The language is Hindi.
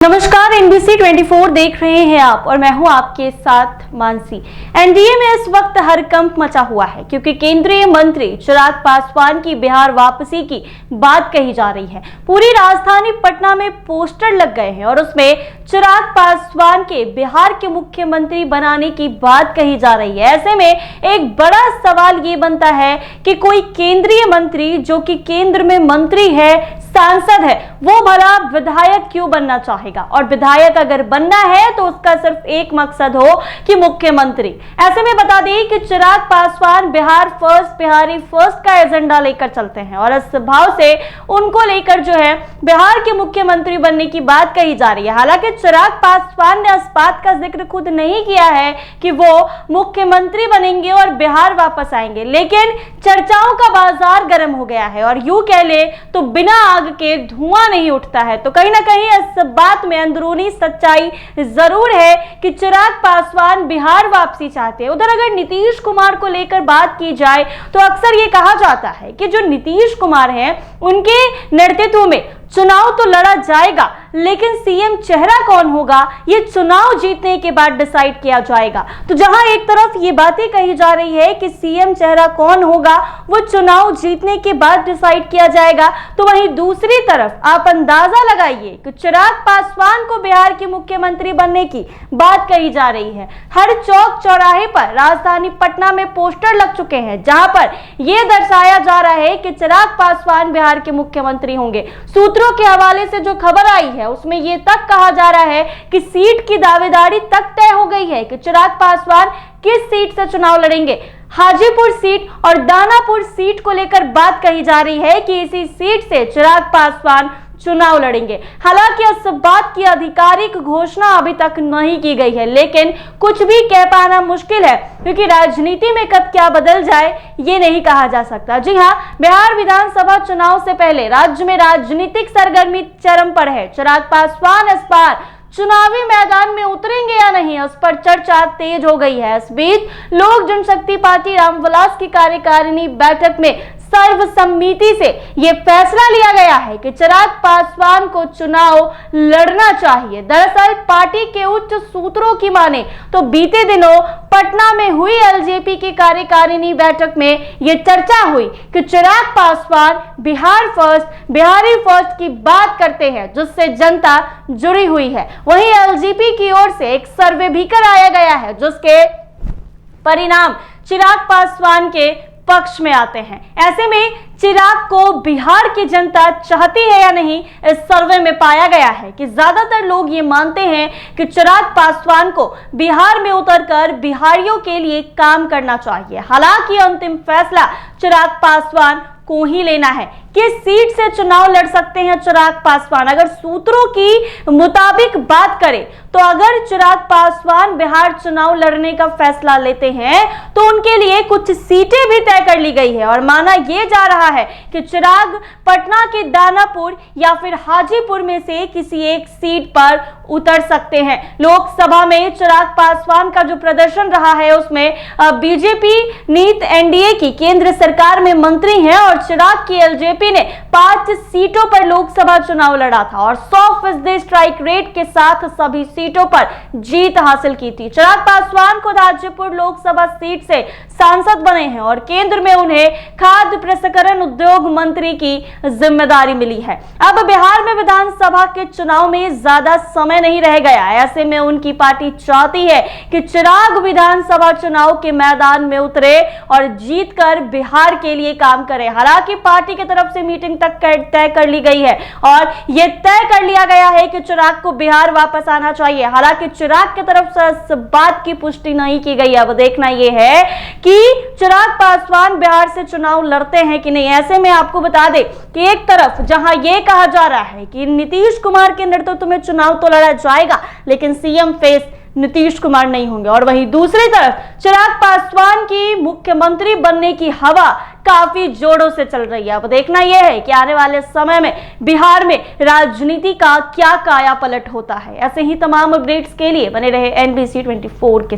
नमस्कार, एनबीसी 24 देख रहे हैं आप और मैं हूं आपके साथ मानसी। एनडीए में इस वक्त हड़कंप मचा हुआ है क्योंकि केंद्रीय मंत्री चिराग पासवान की बिहार वापसी की बात कही जा रही है। पूरी राजधानी पटना में पोस्टर लग गए हैं और उसमें चिराग पासवान के बिहार के मुख्यमंत्री बनाने की बात कही जा रही है। ऐसे में एक बड़ा सवाल ये बनता है कि कोई केंद्रीय मंत्री जो कि केंद्र में मंत्री है, सांसद है, वो भला विधायक क्यों बनना चाहेगा? और विधायक अगर बनना है तो उसका सिर्फ एक मकसद हो कि मुख्यमंत्री। ऐसे में बता दें कि चिराग पासवान बिहार फर्स्ट, बिहारी फर्स्ट का एजेंडा लेकर चलते हैं और इस भाव से उनको लेकर जो है बिहार के मुख्यमंत्री बनने की बात कही जा रही है। हालांकि चिराग पासवान ने इस बात का जिक्र खुद नहीं किया है कि वो मुख्यमंत्री बनेंगे और बिहार वापस आएंगे, लेकिन चर्चाओं का बाजार गर्म हो गया है और यूं कह ले तो बिना आग के धुआं नहीं उठता है। तो कहीं ना कहीं इस बात में अंदरूनी सच्चाई जरूर है कि चिराग पासवान बिहार वापसी चाहते हैं। उधर अगर नीतीश कुमार को लेकर बात की जाए तो अक्सर ये कहा जाता है कि जो नीतीश कुमार हैं उनके नेतृत्व में चुनाव तो लड़ा जाएगा, लेकिन सीएम चेहरा कौन होगा ये चुनाव जीतने के बाद डिसाइड किया जाएगा। तो जहां एक तरफ ये बातें कही जा रही है कि सीएम चेहरा कौन होगा वो चुनाव जीतने के बाद डिसाइड किया जाएगा, तो वहीं दूसरी तरफ आप अंदाजा लगाइए कि चिराग पासवान को बिहार के मुख्यमंत्री बनने की बात कही जा रही है। हर चौक चौराहे पर राजधानी पटना में पोस्टर लग चुके हैं जहां पर यह दर्शाया जा रहा है कि चिराग पासवान बिहार के मुख्यमंत्री होंगे। सूत्रों के हवाले से जो खबर आई है उसमें यह तक कहा जा रहा है कि सीट की दावेदारी तक तय हो गई है कि चिराग पासवान किस सीट से चुनाव लड़ेंगे। हाजीपुर सीट और दानापुर सीट को लेकर बात कही जा रही है कि इसी सीट से चिराग पासवान चुनाव लड़ेंगे। हालांकि इस बात की आधिकारिक घोषणा अभी तक नहीं की गई है, लेकिन कुछ भी कह पाना मुश्किल है क्योंकि राजनीति में कब क्या बदल जाए ये नहीं कहा जा सकता। जी हां, बिहार विधानसभा चुनाव से पहले राज्य में राजनीतिक सरगर्मी चरम पर है। चिराग पासवान इस बार चुनावी मैदान में उतरेंगे या नहीं, उस पर चर्चा तेज हो गई है। इस बीच लोक जनशक्ति पार्टी रामविलास की कार्यकारिणी बैठक में सर्वसम्मति से यह फैसला लिया गया है कि चिराग पासवान को चुनाव लड़ना चाहिए। दरअसल पार्टी के उच्च सूत्रों की माने तो बीते दिनों पटना में हुई एलजेपी की कार्यकारिणी बैठक में यह चर्चा हुई कि चिराग पासवान बिहार फर्स्ट, बिहारी फर्स्ट की बात करते हैं जिससे जनता जुड़ी हुई है। वहीं एलजेपी की ओर से एक सर्वे भी कराया गया है जिसके परिणाम चिराग पासवान के पक्ष में आते हैं। ऐसे में चिराग को बिहार की जनता चाहती है या नहीं, इस सर्वे में पाया गया है कि ज्यादातर लोग ये मानते हैं कि चिराग पासवान को बिहार में उतरकर बिहारियों के लिए काम करना चाहिए। हालांकि अंतिम फैसला चिराग पासवान को ही लेना है। किस सीट से चुनाव लड़ सकते हैं चिराग पासवान? अगर सूत्रों की मुताबिक बात करें तो अगर चिराग पासवान बिहार चुनाव लड़ने का फैसला लेते हैं तो उनके लिए कुछ सीटें भी तय कर ली गई है और माना यह जा रहा है कि चिराग पटना के दानापुर या फिर हाजीपुर में से किसी एक सीट पर उतर सकते हैं। लोकसभा में चिराग पासवान का जो प्रदर्शन रहा है उसमें बीजेपी नीत एनडीए की केंद्र सरकार में मंत्री हैं और चिराग की एलजेपी ने 5 सीटों पर लोकसभा चुनाव लड़ा था और 100% स्ट्राइक रेट के साथ सभी सीटों पर जीत हासिल की थी। चिराग पासवान को हाजीपुर लोकसभा सीट से सांसद बने हैं और केंद्र में उन्हें खाद्य प्रसंस्करण उद्योग मंत्री की जिम्मेदारी मिली है। अब बिहार में विधानसभा के चुनाव में ज्यादा समय नहीं रह गया। ऐसे में उनकी पार्टी चाहती है कि चिराग विधानसभा चुनाव के मैदान में उतरे और जीतकर बिहार के लिए काम करे। हालांकि पार्टी की तरफ से मीटिंग तक तय कर ली गई है और यह तय कर लिया गया है कि चिराग को बिहार वापस आना चाहिए। हालांकि चिराग की तरफ से इस बात की पुष्टि नहीं की गई। अब देखना यह है कि चिराग पासवान बिहार से चुनाव लड़ते हैं कि नहीं। ऐसे में आपको बता दें कि एक तरफ जहां यह कहा जा रहा है कि नीतीश कुमार के नेतृत्व में चुनाव तो लड़ा जाएगा लेकिन सीएम फेस नीतीश कुमार नहीं होंगे, और वहीं दूसरी तरफ चिराग पासवान की मुख्यमंत्री बनने की हवा काफी जोरों से चल रही है। अब देखना यह है कि आने वाले समय में बिहार में राजनीति का क्या काया पलट होता है। ऐसे ही तमाम अपडेट्स के लिए बने रहे एनबीसी 24 के साथ।